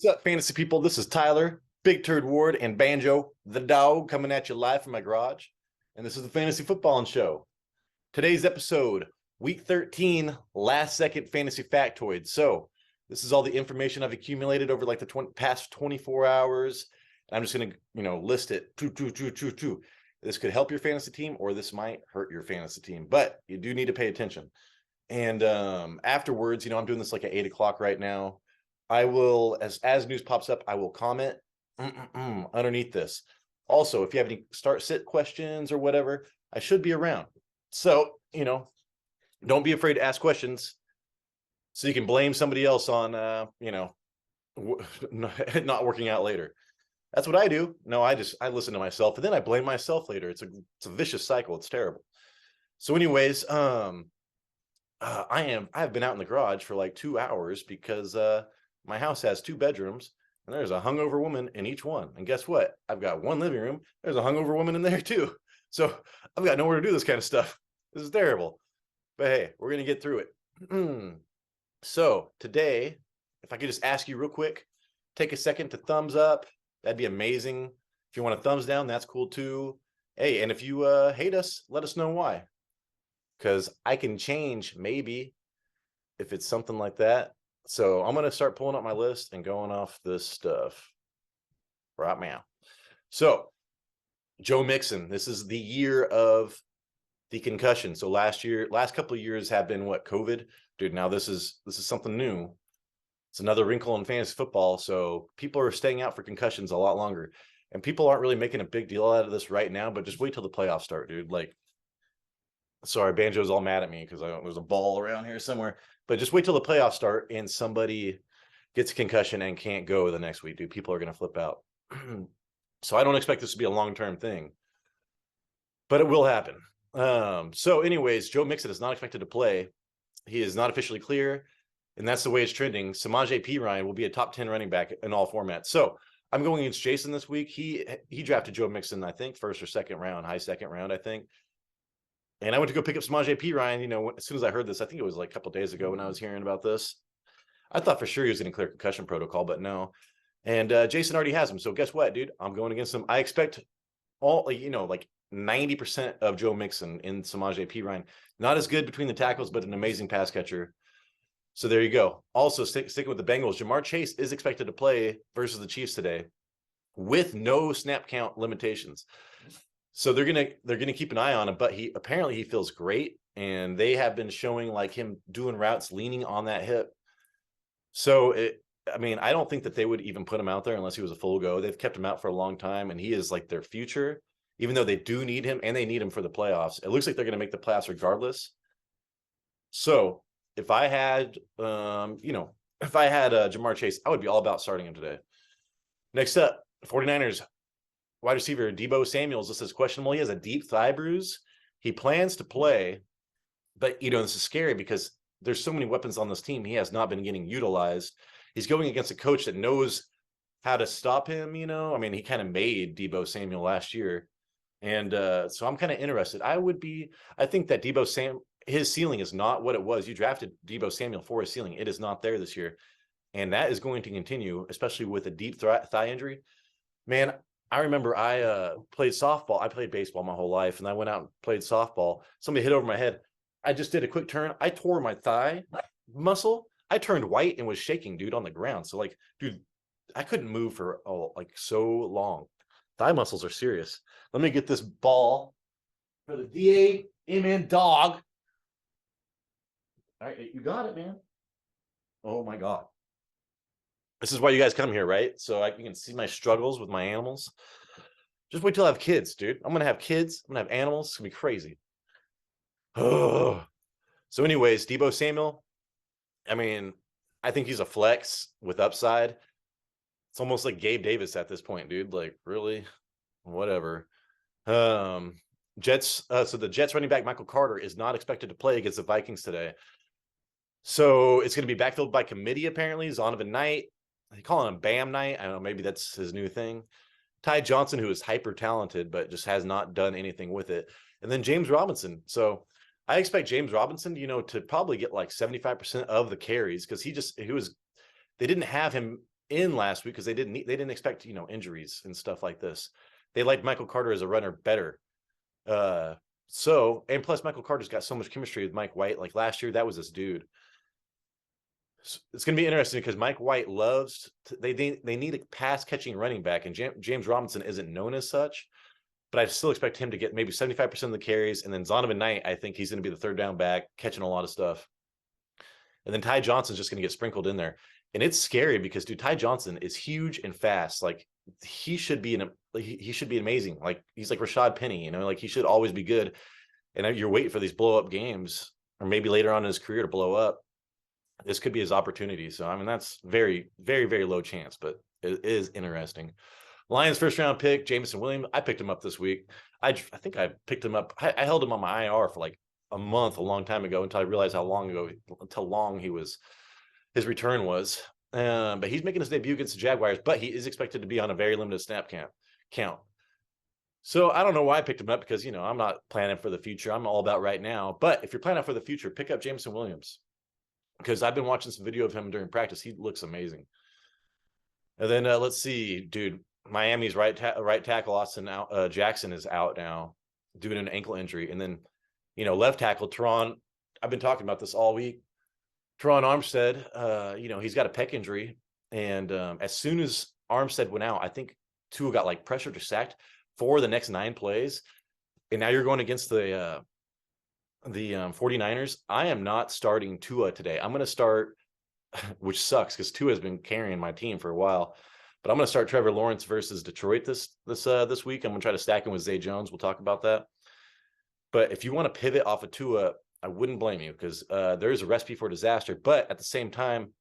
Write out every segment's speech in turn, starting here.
What's up, fantasy people? This is Tyler, Big Turd Ward, and Banjo, the dog, coming at you live from my garage. And this is the Fantasy Football Show. Today's episode, Week 13, last second fantasy factoids. So this is all the information I've accumulated over like the past 24 hours. And I'm just going to, list it. This could help your fantasy team, or this might hurt your fantasy team. But you do need to pay attention. And afterwards, I'm doing this like at 8 o'clock right now. I will, as news pops up, I will comment underneath this. Also, if you have any start-sit questions or whatever, I should be around. So, don't be afraid to ask questions so you can blame somebody else on, not working out later. That's what I do. No, I listen to myself and then I blame myself later. It's a vicious cycle. It's terrible. So anyways, I've been out in the garage for like 2 hours because my house has 2 bedrooms and there's a hungover woman in each one. And guess what? I've got one living room. There's a hungover woman in there too. So I've got nowhere to do this kind of stuff. This is terrible. But hey, we're going to get through it. So today, if I could just ask you real quick, take a second to thumbs up. That'd be amazing. If you want a thumbs down, that's cool too. Hey, and if you hate us, let us know why. Because I can change maybe if it's something like that. So I'm going to start pulling up my list and going off this stuff right now. So Joe Mixon, this is the year of the concussion. So last couple of years have been what, COVID? Dude, now this is something new. It's another wrinkle in fantasy football. So people are staying out for concussions a lot longer. And people aren't really making a big deal out of this right now, but just wait till the playoffs start, dude. Like, sorry, Banjo's all mad at me because there's a ball around here somewhere. But just wait till the playoffs start and somebody gets a concussion and can't go the next week, dude. People are going to flip out. So I don't expect this to be a long-term thing. But it will happen. So anyways, Joe Mixon is not expected to play. He is not officially clear. And that's the way it's trending. Samaje Perine will be a top 10 running back in all formats. So I'm going against Jason this week. He drafted Joe Mixon, I think, first or second round, high second round, I think. And I went to go pick up Samaje Perine, as soon as I heard this. I think it was like a couple of days ago when I was hearing about this. I thought for sure he was going to clear concussion protocol, but no. And Jason already has him. So guess what, dude? I'm going against him. I expect like 90% of Joe Mixon in Samaje Perine. Not as good between the tackles, but an amazing pass catcher. So there you go. Also, sticking with the Bengals, Jamar Chase is expected to play versus the Chiefs today with no snap count limitations. So they're gonna keep an eye on him, but he feels great, and they have been showing like him doing routes leaning on that hip. So I don't think that they would even put him out there unless he was a full go. They've kept him out for a long time, and he is like their future, even though they do need him and they need him for the playoffs. It looks like they're gonna make the playoffs regardless. So if I had Jamar Chase, I would be all about starting him today. Next up, 49ers. Wide receiver Deebo Samuel, this is questionable. He has a deep thigh bruise. He plans to play, but this is scary because there's so many weapons on this team. He has not been getting utilized. He's going against a coach that knows how to stop him. He kind of made Deebo Samuel last year, and so I'm kind of interested. I think that his ceiling is not what it was. You drafted Deebo Samuel for his ceiling. It is not there this year, and that is going to continue, especially with a deep thigh injury. Man, I remember I played softball. I played baseball my whole life, and I went out and played softball. Somebody hit over my head. I just did a quick turn. I tore my thigh muscle. I turned white and was shaking, dude, on the ground. So, dude, I couldn't move for so long. Thigh muscles are serious. Let me get this ball for the DA. Amen, dog. All right, you got it, man. Oh, my God. This is why you guys come here, right? So you can see my struggles with my animals. Just wait till I have kids, dude. I'm going to have kids. I'm going to have animals. It's going to be crazy. Oh. So anyways, Deebo Samuel, I think he's a flex with upside. It's almost like Gabe Davis at this point, dude. Like, really? Whatever. Jets. So the Jets running back, Michael Carter, is not expected to play against the Vikings today. So it's going to be backfilled by committee, apparently. Zonovan Knight. They call him Bam Knight. I don't know. Maybe that's his new thing. Ty Johnson, who is hyper talented, but just has not done anything with it. And then James Robinson. So I expect James Robinson, to probably get like 75% of the carries because they didn't have him in last week because they didn't expect, you know, injuries and stuff like this. They liked Michael Carter as a runner better. So, and plus Michael Carter's got so much chemistry with Mike White. Like last year, that was this dude. So it's going to be interesting because Mike White they need a pass catching running back, and James Robinson isn't known as such. But I still expect him to get maybe 75% of the carries, and then Zonovan Knight, I think he's going to be the third down back, catching a lot of stuff. And then Ty Johnson's just going to get sprinkled in there. And it's scary because, dude, Ty Johnson is huge and fast. Like he should be amazing. Like he's like Rashad Penny, you know, like he should always be good. And you're waiting for these blow up games, or maybe later on in his career to blow up. This could be his opportunity. So, I mean, that's very, very, very low chance, but it is interesting. Lions first round pick, Jameson Williams. I picked him up this week. I think I picked him up. I held him on my IR for like a long time ago, until I realized how long his return was. But he's making his debut against the Jaguars, but he is expected to be on a very limited snap count. So I don't know why I picked him up, because, you know, I'm not planning for the future. I'm all about right now. But if you're planning for the future, pick up Jameson Williams, because I've been watching some video of him during practice. He looks amazing. And then let's see, dude. Miami's right tackle Austin Jackson is out now due to an ankle injury. And then, you know, left tackle Teron, I've been talking about this all week. Teron Armstead, you know, he's got a pec injury. And as soon as Armstead went out, I think Tua got like pressured or sacked for the next 9 plays. And now you're going against the 49ers. I am not starting Tua today. I'm going to start, which sucks because Tua has been carrying my team for a while. But I'm going to start Trevor Lawrence versus Detroit this week. I'm going to try to stack him with Zay Jones. We'll talk about that. But if you want to pivot off of Tua, I wouldn't blame you, because there is a recipe for disaster. But at the same time,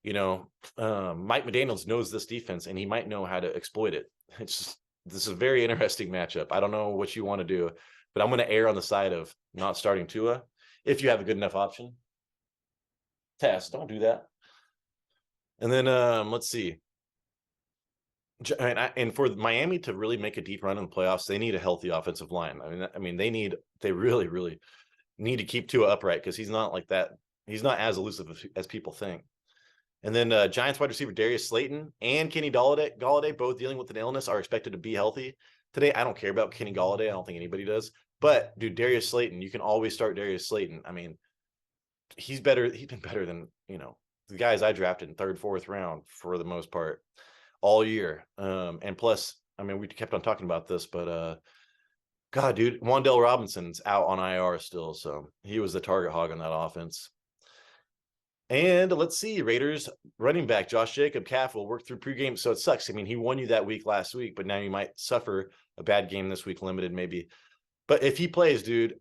you know, Mike McDaniels knows this defense, and he might know how to exploit it. This is a very interesting matchup. I don't know what you want to do, but I'm going to err on the side of not starting Tua if you have a good enough option. Tess, don't do that. And then let's see. And for Miami to really make a deep run in the playoffs, they need a healthy offensive line. I mean, they really, really need to keep Tua upright, because he's not like that. He's not as elusive as people think. And then Giants wide receiver Darius Slayton and Kenny Golladay, both dealing with an illness, are expected to be healthy today. I don't care about Kenny Golladay. I don't think anybody does. But, dude, Darius Slayton, you can always start Darius Slayton. I mean, he's better. He's been better than, you know, the guys I drafted in 3rd, 4th round for the most part all year. And plus, I mean, we kept on talking about this, but God, dude, Wan'Dale Robinson's out on IR still, so he was the target hog on that offense. And let's see, Raiders running back Josh Jacobs will work through pregame, so it sucks. I mean, he won you that week last week, but now you might suffer a bad game this week, limited maybe. But if he plays, dude,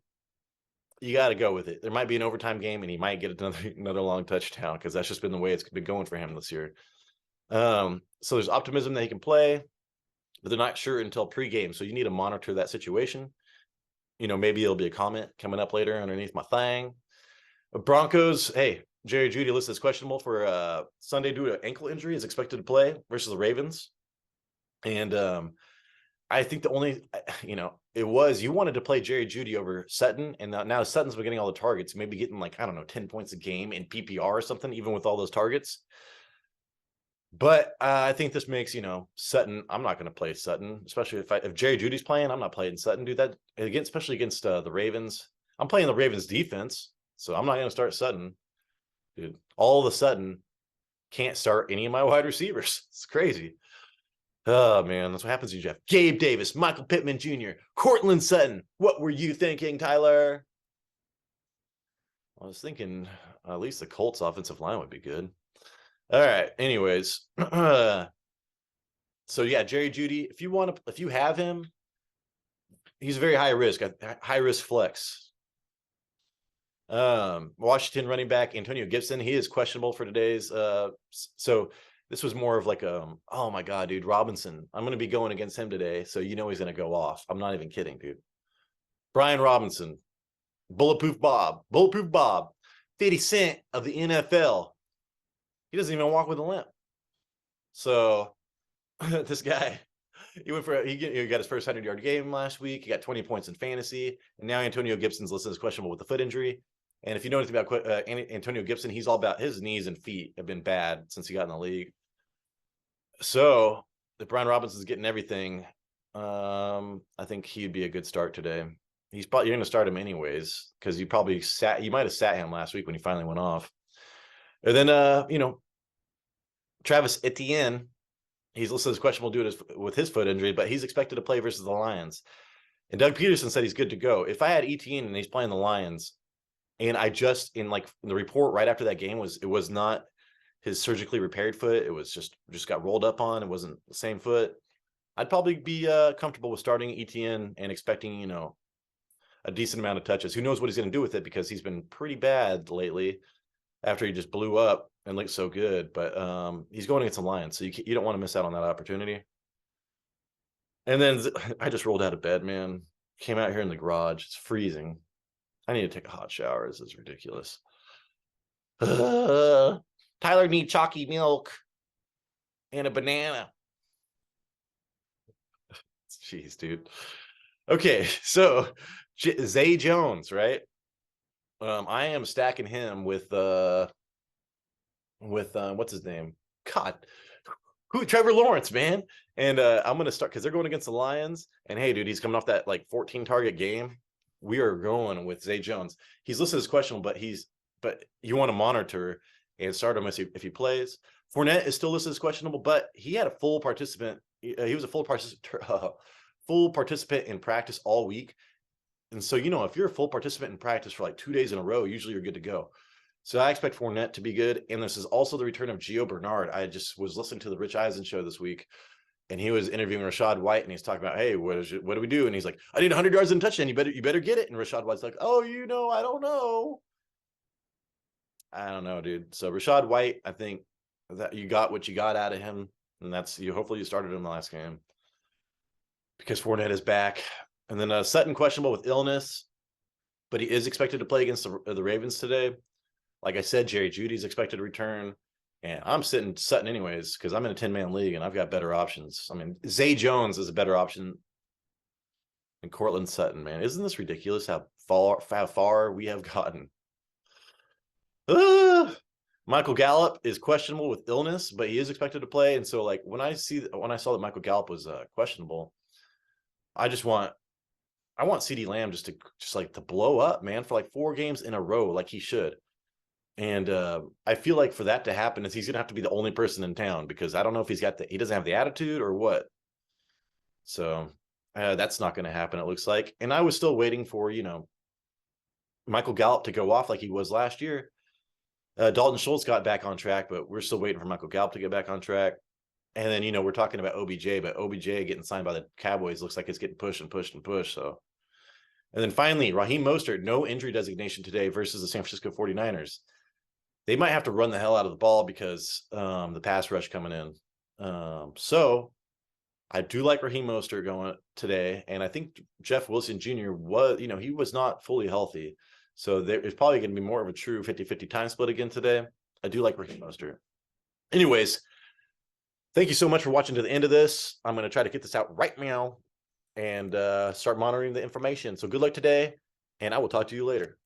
you got to go with it. There might be an overtime game, and he might get another long touchdown, because that's just been the way it's been going for him this year. So there's optimism that he can play, but they're not sure until pregame. So you need to monitor that situation. You know, maybe it'll be a comment coming up later underneath my thing. Broncos, hey, Jerry Jeudy listed as questionable for Sunday due to ankle injury, is expected to play versus the Ravens. And I think the only, you know, you wanted to play Jerry Jeudy over Sutton, and now Sutton's been getting all the targets, maybe getting like, I don't know, 10 points a game in PPR or something, even with all those targets. But I think this makes, you know, Sutton, I'm not going to play Sutton, especially if Jerry Jeudy's playing. I'm not playing Sutton. Do that again, especially against the Ravens. I'm playing the Ravens defense, so I'm not going to start Sutton. Dude, all of a sudden, can't start any of my wide receivers. It's crazy. Oh, man, that's what happens to you, Jeff. Gabe Davis, Michael Pittman Jr., Courtland Sutton. What were you thinking, Tyler? I was thinking at least the Colts offensive line would be good. All right. Anyways, so yeah, Jerry Jeudy. If you have him, he's very high risk flex. Washington running back Antonio Gibson. He is questionable for today's. So this was more of like oh my God, dude, Robinson. I'm going to be going against him today, so you know he's going to go off. I'm not even kidding, dude. Brian Robinson, Bulletproof Bob, 50 Cent of the NFL. He doesn't even walk with a limp. So this guy, he got his first 100-yard game last week. He got 20 points in fantasy. And now Antonio Gibson's listed as questionable with a foot injury. And if you know anything about Antonio Gibson, he's all about his knees and feet have been bad since he got in the league. So if Brian Robinson's getting everything, I think he'd be a good start today. You're going to start him anyways because you might have sat him last week when he finally went off. And then Travis Etienne, he's listed as questionable due to with his foot injury, but he's expected to play versus the Lions. And Doug Peterson said he's good to go. If I had Etienne and he's playing the Lions, and I just in the report right after that game it was not his surgically repaired foot, it was just got rolled up on, it wasn't the same foot, I'd probably be comfortable with starting Etienne and expecting a decent amount of touches. Who knows what he's going to do with it, because he's been pretty bad lately after he just blew up and looked so good. But he's going against the Lions, so you don't want to miss out on that opportunity. And then I just rolled out of bed, man. Came out here in the garage. It's freezing. I need to take a hot shower. This is ridiculous. Tyler needs chalky milk and a banana. Jeez, dude. Okay, so Zay Jones, right? I am stacking him with what's his name? God, Trevor Lawrence, man. And I'm gonna start because they're going against the Lions. And hey, dude, he's coming off that 14 target game. We are going with Zay Jones. He's listed as questionable, but you want to monitor and start him if he plays. Fournette is still listed as questionable, but he had a full participant. He was a full participant in practice all week. And so, if you're a full participant in practice for 2 days in a row, usually you're good to go. So I expect Fournette to be good. And this is also the return of Gio Bernard. I just was listening to the Rich Eisen show this week, and he was interviewing Rachaad White, and he's talking about, hey, what do we do? And he's like, I need 100 yards and a touchdown. You better get it. And Rachaad White's like, oh, I don't know. I don't know, dude. So Rachaad White, I think that you got what you got out of him, and that's you. Hopefully you started him the last game because Fournette is back. And then Sutton questionable with illness, but he is expected to play against the Ravens today. Like I said, Jerry Jeudy's expected to return, and I'm sitting Sutton anyways because I'm in a 10-man league and I've got better options. I mean, Zay Jones is a better option than Courtland Sutton, man. Isn't this ridiculous how far we have gotten? Michael Gallup is questionable with illness, but he is expected to play. And so, when I saw that Michael Gallup was questionable, I want CeeDee Lamb just to blow up, man, for 4 games in a row, like he should. And I feel like for that to happen, he's gonna have to be the only person in town, because I don't know if he doesn't have the attitude or what. So that's not going to happen, it looks like. And I was still waiting for Michael Gallup to go off like he was last year. Dalton Schultz got back on track, but we're still waiting for Michael Gallup to get back on track. And then we're talking about OBJ, but OBJ getting signed by the Cowboys looks like it's getting pushed and pushed and pushed. So, and then finally, Rahemm Mostert, no injury designation today versus the San Francisco 49ers. They might have to run the hell out of the ball because the pass rush coming in. So I do like Rahemm Mostert going today. And I think Jeff Wilson Jr. he was not fully healthy. So there's probably going to be more of a true 50-50 time split again today. I do like Rahemm Mostert. Anyways, thank you so much for watching to the end of this. I'm going to try to get this out right now and start monitoring the information. So good luck today, and I will talk to you later.